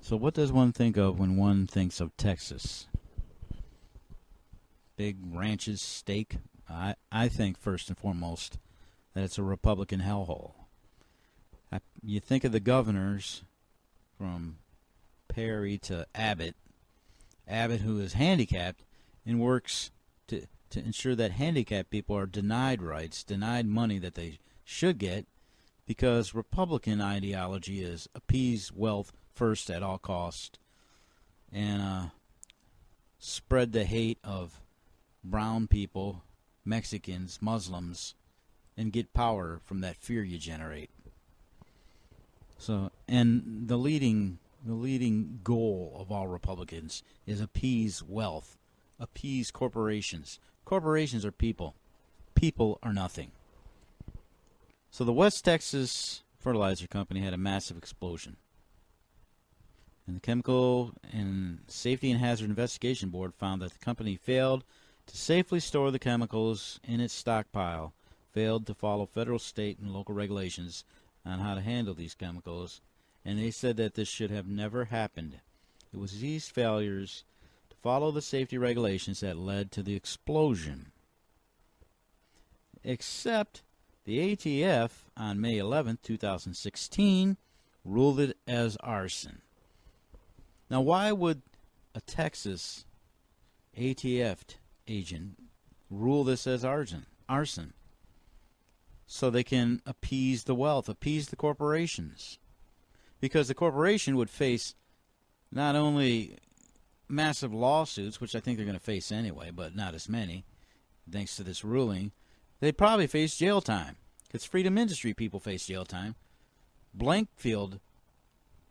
So what does one think of when one thinks of Texas? Big ranches, steak? I think first and foremost that it's a Republican hellhole. You think of the governors from Perry to Abbott, who is handicapped and works to ensure that handicapped people are denied rights, denied money that they should get, because Republican ideology is appease wealth first at all cost and spread the hate of brown people, Mexicans, Muslims, and get power from that fear you generate. So, and the leading goal of all Republicans is appease wealth, appease corporations. Corporations are people. People are nothing. So the West Texas Fertilizer Company had a massive explosion. And the Chemical and Safety and Hazard Investigation Board found that the company failed to safely store the chemicals in its stockpile, failed to follow federal, state, and local regulations on how to handle these chemicals, and they said that this should have never happened. It was these failures to follow the safety regulations that led to the explosion. Except the ATF on May 11, 2016, ruled it as arson. Now, why would a Texas ATF agent rule this as arson? So they can appease the wealth, appease the corporations. Because the corporation would face not only massive lawsuits, which I think they're going to face anyway, but not as many, thanks to this ruling. They'd probably face jail time, because Freedom Industry people face jail time. Blankfield,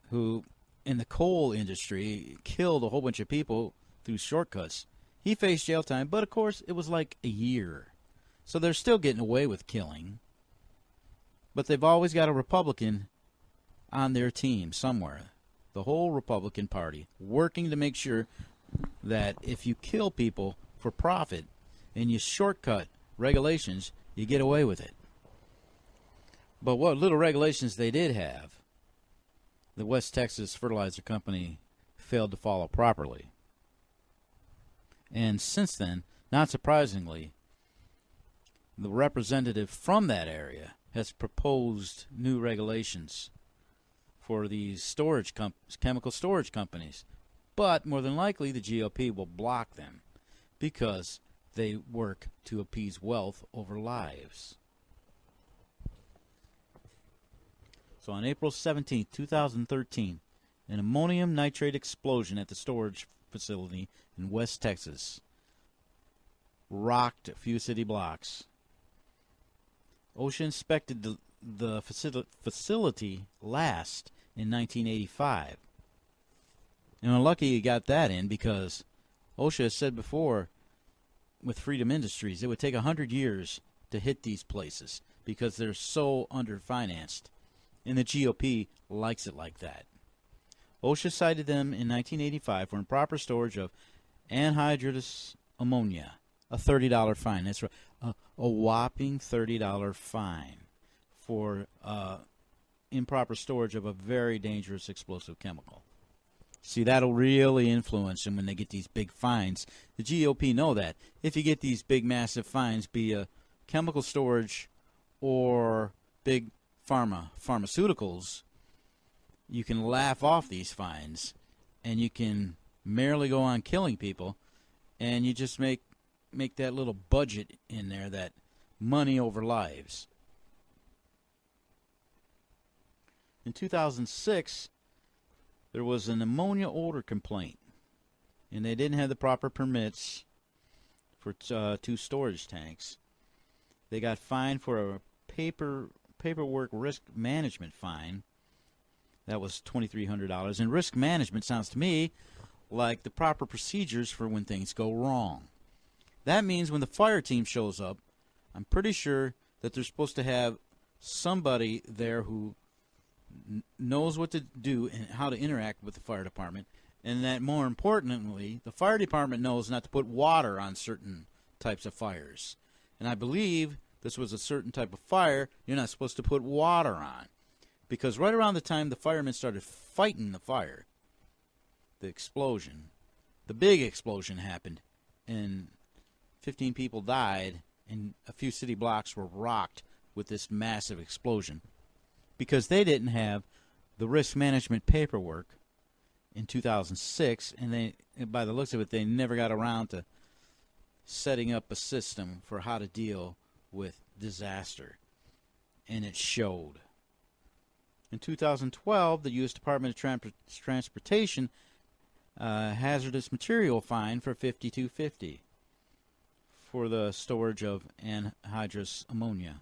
who in the coal industry killed a whole bunch of people through shortcuts, he faced jail time, but of course it was like a year. So they're still getting away with killing. But they've always got a Republican on their team somewhere. The whole Republican Party working to make sure that if you kill people for profit and you shortcut regulations, you get away with it. But what little regulations they did have, the West Texas Fertilizer Company failed to follow properly. And since then, not surprisingly, the representative from that area has proposed new regulations for these chemical storage companies. But more than likely, the GOP will block them because they work to appease wealth over lives. So on April 17, 2013, an ammonium nitrate explosion at the storage facility in West Texas rocked a few city blocks. OSHA inspected the facility last in 1985. And I'm lucky you got that in, because OSHA has said before with Freedom Industries it would take 100 years to hit these places because they're so underfinanced. And the GOP likes it like that. OSHA cited them in 1985 for improper storage of anhydrous ammonia, a $30 fine. That's right, a whopping $30 fine for improper storage of a very dangerous explosive chemical. See, that'll really influence them when they get these big fines. The GOP know that. If you get these big, massive fines, be a chemical storage or big pharmaceuticals, you can laugh off these fines, and you can merely go on killing people, and you just make that little budget in there, that money over lives. In 2006, there was an ammonia odor complaint, and they didn't have the proper permits for 2 storage tanks. They got fined for a paperwork risk management fine. That was $2,300. And risk management sounds to me like the proper procedures for when things go wrong. That means when the fire team shows up, I'm pretty sure that they're supposed to have somebody there who knows what to do and how to interact with the fire department, and that more importantly, the fire department knows not to put water on certain types of fires. And I believe this was a certain type of fire you're not supposed to put water on, because right around the time the firemen started fighting the fire, the explosion, the big explosion happened, and 15 people died, and a few city blocks were rocked with this massive explosion because they didn't have the risk management paperwork in 2006, and by the looks of it, they never got around to setting up a system for how to deal with disaster, and it showed. In 2012, the U.S. Department of Transportation hazardous material fine for 5250 for the storage of anhydrous ammonia.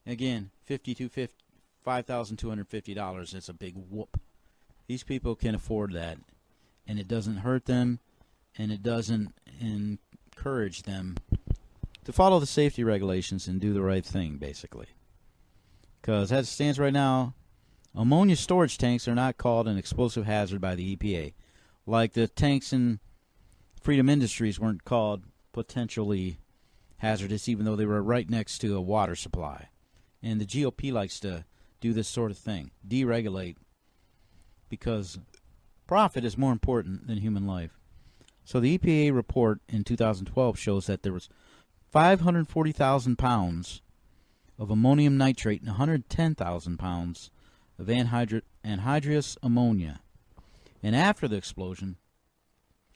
Again, $5,250. That's a big whoop. These people can afford that, and it doesn't hurt them, and it doesn't encourage them to follow the safety regulations and do the right thing, basically. Because as it stands right now, ammonia storage tanks are not called an explosive hazard by the EPA, like the tanks in Freedom Industries weren't called potentially hazardous, even though they were right next to a water supply. And the GOP likes to do this sort of thing, deregulate, because profit is more important than human life. So the EPA report in 2012 shows that there was 540,000 pounds of ammonium nitrate and 110,000 pounds of anhydrous ammonia. And after the explosion,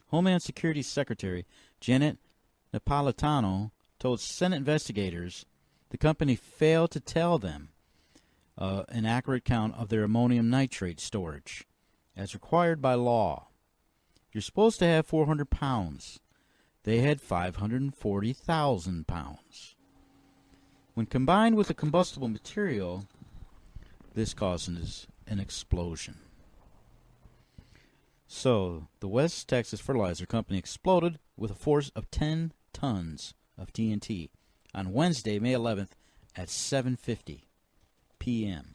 Homeland Security Secretary Janet Napolitano told Senate investigators the company failed to tell them an accurate count of their ammonium nitrate storage, as required by law. You're supposed to have 400 pounds. They had 540,000 pounds. When combined with the combustible material, this causes an explosion. So, the West Texas Fertilizer Company exploded with a force of 10 tons of TNT on Wednesday, May 11th at 7:50 p.m.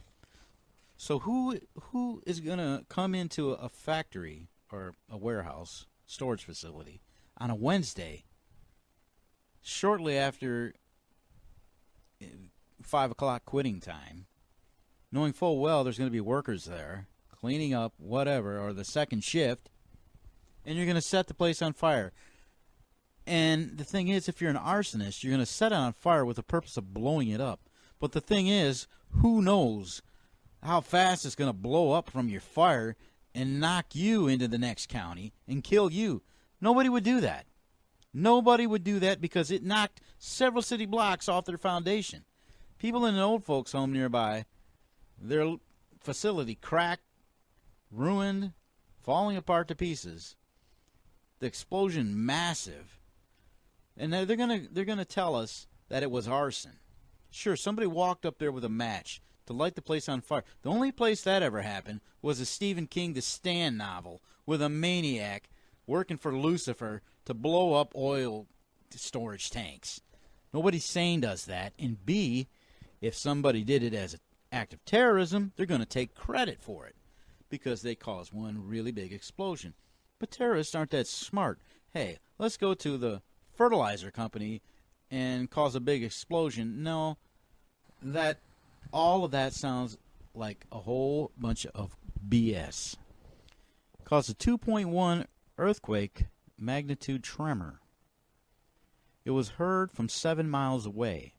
So who is going to come into a factory or a warehouse, storage facility, on a Wednesday shortly after 5 o'clock quitting time, knowing full well there's going to be workers there cleaning up, whatever, or the second shift, and you're going to set the place on fire? And the thing is, if you're an arsonist, you're going to set it on fire with the purpose of blowing it up. But the thing is, who knows how fast it's going to blow up from your fire and knock you into the next county and kill you? Nobody would do that. Nobody would do that because it knocked several city blocks off their foundation. People in an old folks' home nearby, their facility cracked, ruined, falling apart to pieces. The explosion massive. And they're gonna tell us that it was arson. Sure, somebody walked up there with a match to light the place on fire. The only place that ever happened was a Stephen King The Stand novel with a maniac working for Lucifer to blow up oil storage tanks. Nobody sane does that. And B, if somebody did it as an act of terrorism, they're going to take credit for it because they caused one really big explosion. But terrorists aren't that smart. Hey, let's go to the fertilizer company and cause a big explosion. No, all of that sounds like a whole bunch of BS. Caused a 2.1 earthquake magnitude tremor. It was heard from 7 miles away.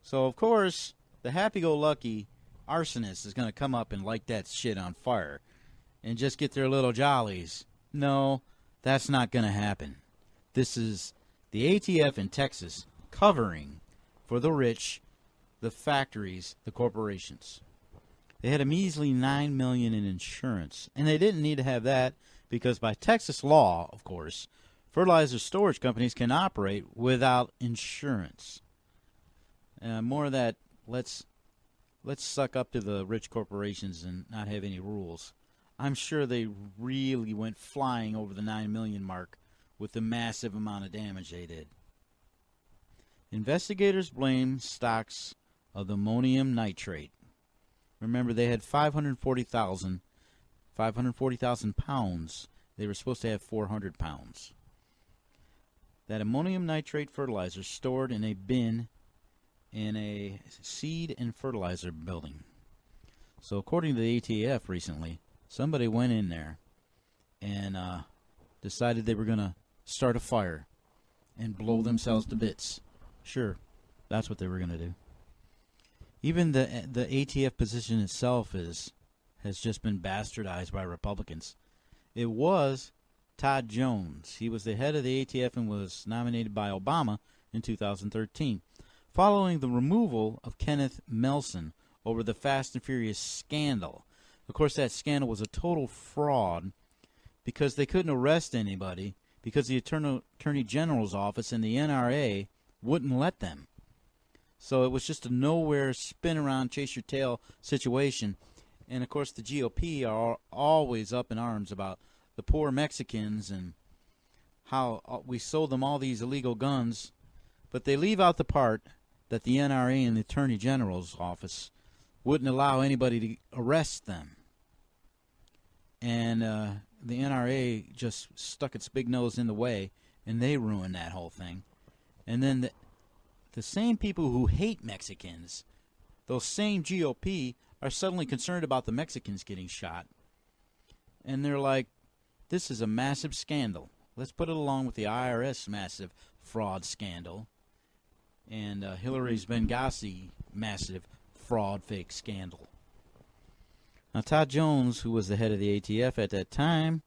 So, of course, the happy-go-lucky arsonist is going to come up and light that shit on fire and just get their little jollies. No, that's not going to happen. This is the ATF in Texas covering for the rich, the factories, the corporations. They had a measly $9 million in insurance, and they didn't need to have that because by Texas law, of course, fertilizer storage companies can operate without insurance. More of that, let's suck up to the rich corporations and not have any rules. I'm sure they really went flying over the 9 million mark with the massive amount of damage they did. Investigators blame stocks of ammonium nitrate. Remember, they had 540,000 pounds. They were supposed to have 400 pounds. That ammonium nitrate fertilizer stored in a bin in a seed and fertilizer building. So according to the ATF recently, somebody went in there and decided they were going to start a fire and blow themselves to bits. Sure, that's what they were going to do. Even the ATF position itself has just been bastardized by Republicans. It was Todd Jones. He was the head of the ATF and was nominated by Obama in 2013. Following the removal of Kenneth Melson over the Fast and Furious scandal. Of course, that scandal was a total fraud because they couldn't arrest anybody because the Attorney General's office and the NRA wouldn't let them. So it was just a nowhere, spin around, chase your tail situation. And, of course, the GOP are always up in arms about the poor Mexicans and how we sold them all these illegal guns. But they leave out the part that the NRA and the Attorney General's office wouldn't allow anybody to arrest them. And the NRA just stuck its big nose in the way, and they ruined that whole thing. And then the same people who hate Mexicans, those same GOP, are suddenly concerned about the Mexicans getting shot. And they're like, this is a massive scandal. Let's put it along with the IRS massive fraud scandal and Hillary's Benghazi massive fraud fake scandal. Now, Todd Jones, who was the head of the ATF at that time,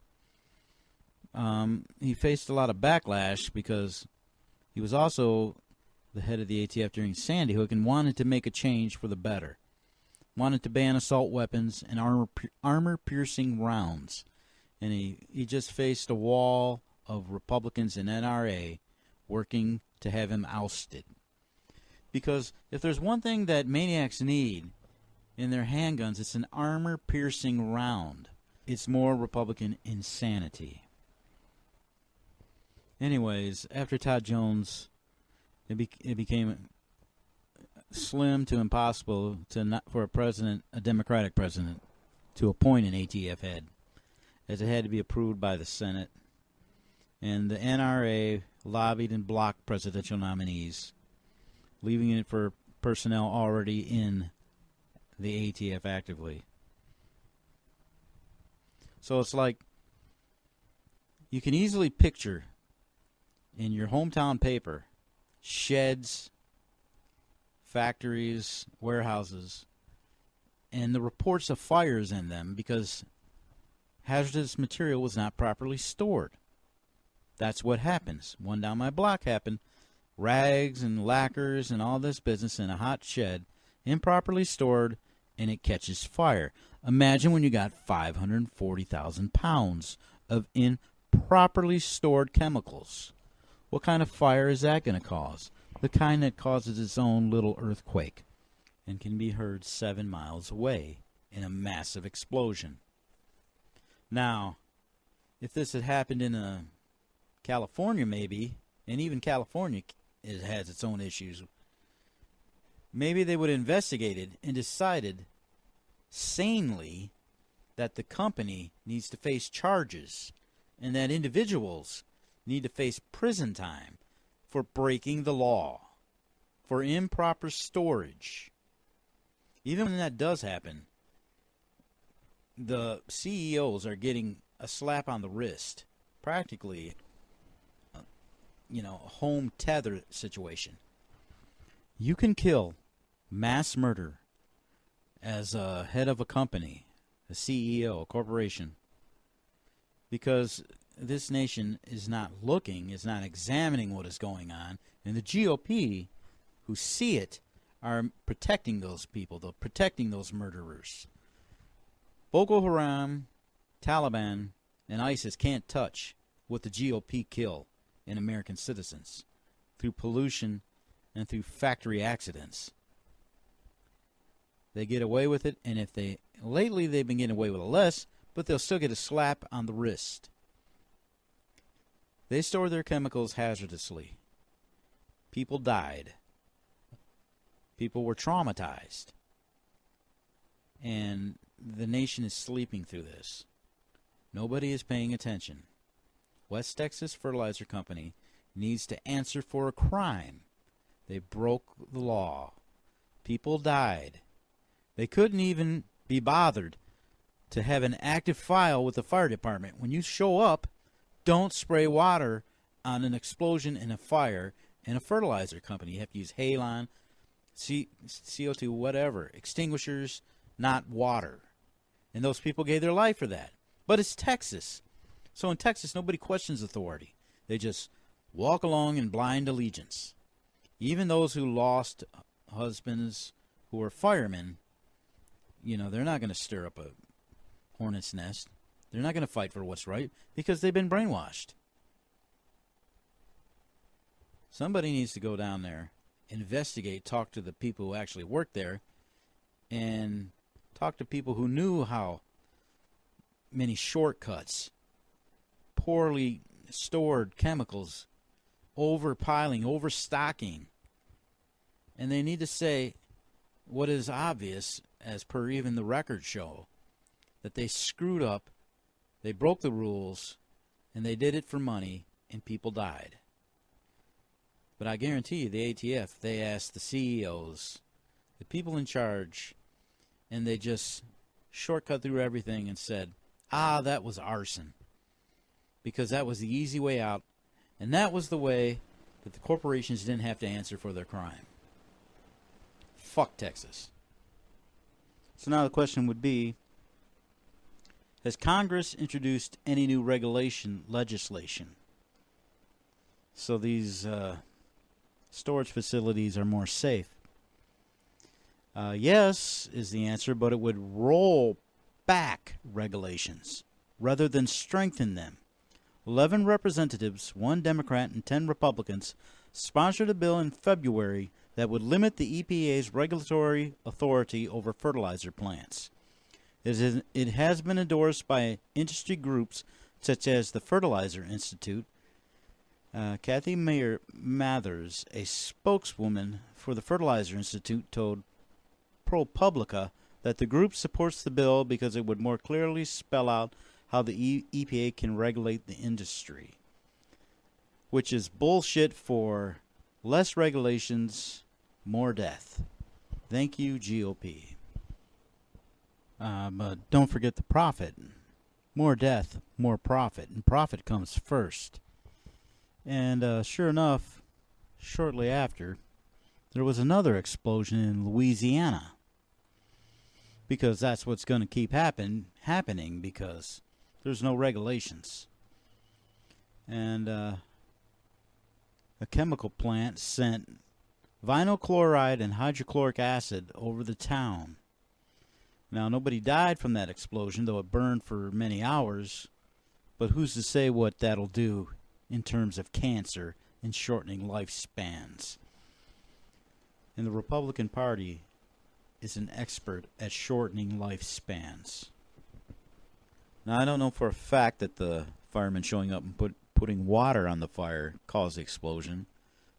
he faced a lot of backlash because he was also the head of the ATF during Sandy Hook and wanted to make a change for the better. Wanted to ban assault weapons and armor-piercing rounds. And he just faced a wall of Republicans and NRA working to have him ousted. Because if there's one thing that maniacs need in their handguns, it's an armor-piercing round. It's more Republican insanity. Anyways, after Todd Jones, it became slim to impossible for a Democratic president, to appoint an ATF head, as it had to be approved by the Senate. And the NRA lobbied and blocked presidential nominees, leaving it for personnel already in the ATF actively. So it's like you can easily picture in your hometown paper sheds, factories, warehouses, and the reports of fires in them because hazardous material was not properly stored. That's what happens. One down my block happened. Rags and lacquers and all this business in a hot shed, improperly stored, and it catches fire. Imagine when you got 540,000 pounds of improperly stored chemicals. What kind of fire is that going to cause? The kind that causes its own little earthquake and can be heard 7 miles away in a massive explosion. Now, if this had happened in California maybe, and even California has its own issues, maybe they would have investigated and decided sanely that the company needs to face charges and that individuals need to face prison time for breaking the law, for improper storage. Even when that does happen, the CEOs are getting a slap on the wrist, practically, a home tether situation. You can kill mass murder as a head of a company, a CEO, a corporation, because this nation is not looking, is not examining what is going on, and the GOP, who see it, are protecting those people, they're protecting those murderers. Boko Haram, Taliban, and ISIS can't touch what the GOP kill in American citizens through pollution and through factory accidents. They get away with it, and lately they've been getting away with it less, but they'll still get a slap on the wrist. They store their chemicals hazardously. People died. People were traumatized. And the nation is sleeping through this. Nobody is paying attention. West Texas Fertilizer Company needs to answer for a crime. They broke the law. People died. They couldn't even be bothered to have an active file with the fire department. When you show up, don't spray water on an explosion in a fire in a fertilizer company. You have to use halon, CO2, whatever, extinguishers, not water. And those people gave their life for that. But it's Texas. So in Texas, nobody questions authority. They just walk along in blind allegiance. Even those who lost husbands who were firemen, they're not going to stir up a hornet's nest. They're not going to fight for what's right because they've been brainwashed. Somebody needs to go down there, investigate, talk to the people who actually work there, and talk to people who knew how many shortcuts, poorly stored chemicals, overpiling, overstocking. And they need to say what is obvious, as per even the records show, that they screwed up, they broke the rules, and they did it for money, and people died. But I guarantee you, the ATF, they asked the CEOs, the people in charge, and they just shortcut through everything and said, that was arson. Because that was the easy way out, and that was the way that the corporations didn't have to answer for their crime. Fuck Texas. So now the question would be, has Congress introduced any new legislation so these storage facilities are more safe? Yes is the answer, but it would roll back regulations rather than strengthen them. 11 representatives, 1 Democrat and 10 Republicans, sponsored a bill in February that would limit the EPA's regulatory authority over fertilizer plants. It has been endorsed by industry groups such as the Fertilizer Institute. Kathy Mathers, a spokeswoman for the Fertilizer Institute, told ProPublica that the group supports the bill because it would more clearly spell out how the EPA can regulate the industry, which is bullshit. For less regulations, more death. Thank you, GOP. But don't forget the profit. More death, more profit, and profit comes first. And sure enough, shortly after, there was another explosion in Louisiana. Because that's what's going to keep happening because there's no regulations. And a chemical plant sent vinyl chloride and hydrochloric acid over the town. Now, nobody died from that explosion, though it burned for many hours. But who's to say what that'll do in terms of cancer and shortening lifespans? And the Republican Party is an expert at shortening lifespans. Now, I don't know for a fact that the firemen showing up and putting water on the fire caused the explosion,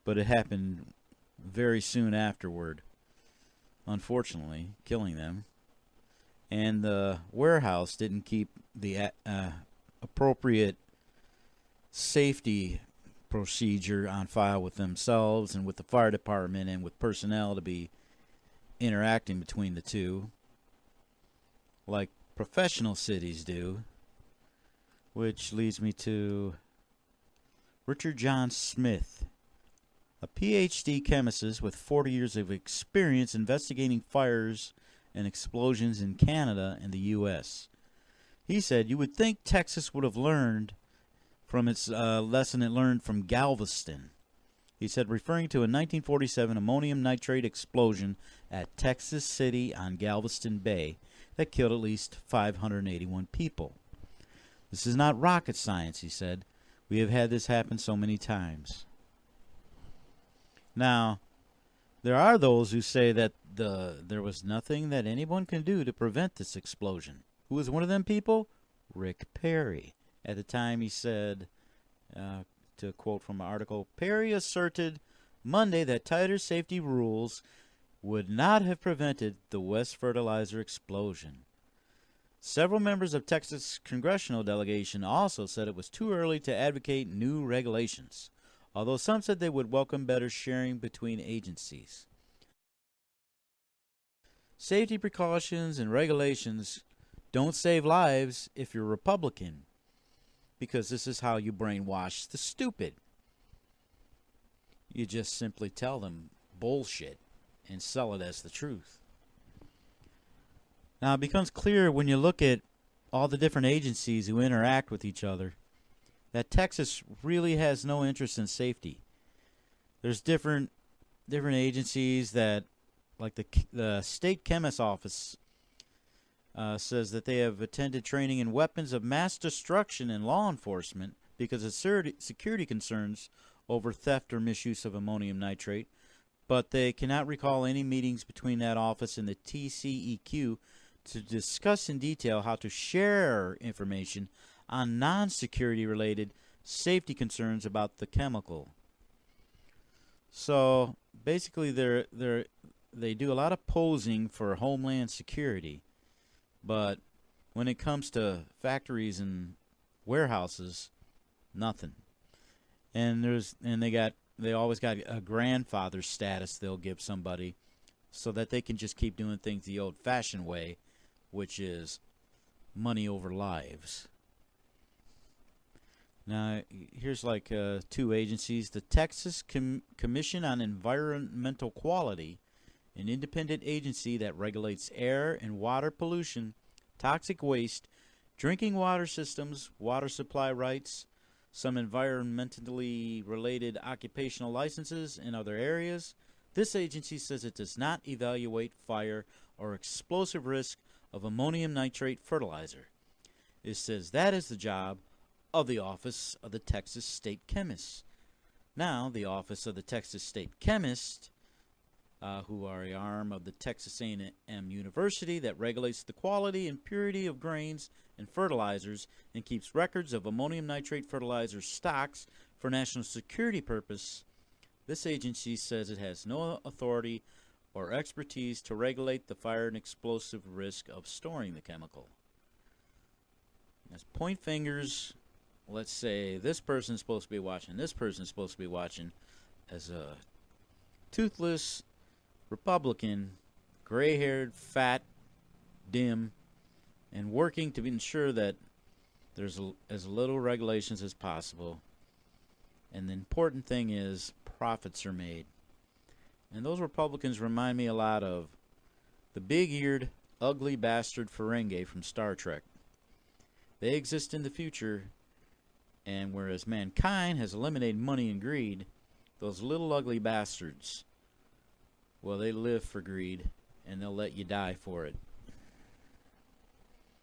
but it happened very soon afterward, unfortunately, killing them. And the warehouse didn't keep the appropriate safety procedure on file with themselves and with the fire department and with personnel to be interacting between the two like professional cities do, which leads me to Richard John Smith, a PhD chemist with 40 years of experience investigating fires and explosions in Canada and the U.S. He said, you would think Texas would have learned from its lesson it learned from Galveston. He said, referring to a 1947 ammonium nitrate explosion at Texas City on Galveston Bay that killed at least 581 people. This is not rocket science, he said. We have had this happen so many times. Now, there are those who say that there was nothing that anyone can do to prevent this explosion. Who was one of them people? Rick Perry. At the time, he said, to quote from an article, Perry asserted Monday that tighter safety rules would not have prevented the West Fertilizer explosion. Several members of Texas congressional delegation also said it was too early to advocate new regulations, although some said they would welcome better sharing between agencies. Safety precautions and regulations Don't save lives if you're Republican, because this is how you brainwash the stupid. You just simply tell them bullshit and sell it as the truth. Now, it becomes clear when you look at all the different agencies who interact with each other that Texas really has no interest in safety. There's different agencies that, like the state chemist office, says that they have attended training in weapons of mass destruction and law enforcement because of security concerns over theft or misuse of ammonium nitrate, but they cannot recall any meetings between that office and the TCEQ to discuss in detail how to share information on non-security related safety concerns about the chemical. So basically they do a lot of posing for homeland security, but when it comes to factories and warehouses, nothing. And they always got a grandfather status they'll give somebody so that they can just keep doing things the old-fashioned way, which is money over lives. Now, here's like two agencies. The Texas Commission on Environmental Quality, an independent agency that regulates air and water pollution, toxic waste, drinking water systems, water supply rights, some environmentally related occupational licenses in other areas. This agency says it does not evaluate fire or explosive risk of ammonium nitrate fertilizer. It says that is the job of the Office of the Texas State Chemist. Now, the Office of the Texas State Chemist, who are an arm of the Texas A&M University that regulates the quality and purity of grains and fertilizers and keeps records of ammonium nitrate fertilizer stocks for national security purpose, this agency says it has no authority or expertise to regulate the fire and explosive risk of storing the chemical. Let's point fingers. Let's say this person's supposed to be watching, this person's supposed to be watching, as a toothless Republican, gray-haired, fat, dim, and working to ensure that there's as little regulations as possible. And the important thing is profits are made. And those Republicans remind me a lot of the big-eared, ugly bastard Ferengi from Star Trek. They exist in the future, and whereas mankind has eliminated money and greed, those little ugly bastards, well, they live for greed, and they'll let you die for it.